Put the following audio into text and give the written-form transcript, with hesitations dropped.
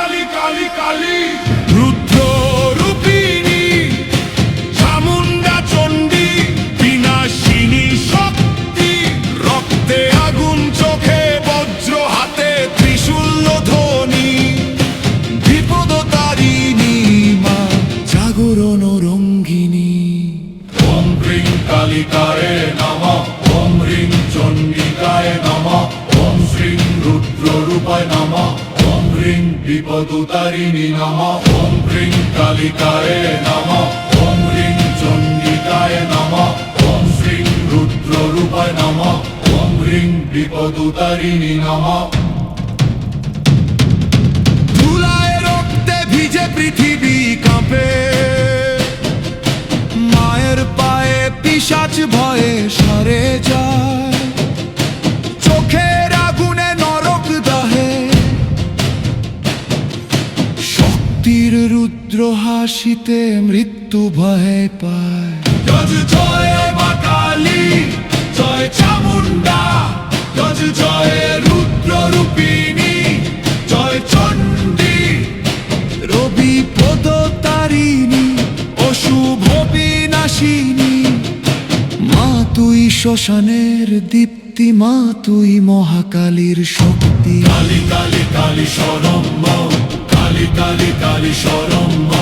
কালী কালী কালী রুদ্র রূপিণী চামুন্ডা চণ্ডী বিনাশিনী শক্তি রক্তে আগুন চোখে বজ্র হাতে ত্রিশূল ধ্বনি বিপদ তারিণী মা জাগরণ রঙ্গিনী। ওম হ্রিং কালিকায়ে নমঃ ওম হ্রিং চণ্ডিকায় নমঃ ওম শ্রীং রুদ্ররূপায় নমঃ ওম হ্রিং বিপদতারিণী নমঃ ওম হ্রিং কালিকায়ে নমঃ ওম হ্রিং চণ্ডিকায় নমঃ ওম শ্রীং রুদ্ররূপায় নমঃ ওম হ্রিং বিপদতারিণী নমঃ। ধুলায় রক্তে ভিজে পৃথিবী কাঁপে মায়ের পায়ে পিশাচ ভয়ে সরে যায় চোখের আগুনে নরক দাহে শক্তির রুদ্র হাসিতে মৃত্যু ভয় পায়। জয় মা কালী জয় চামুন্ডা জয় রুদ্র রূপিণী জয় চণ্ডী রবি পদ তারিণী অশুভ বিনাশিনী মা তুই শ্মশানের দীপ্তি মা তুই মহাকালীর শক্তি। কালী কালী কালী শরণ্য কালী কালী কালী শরণ্য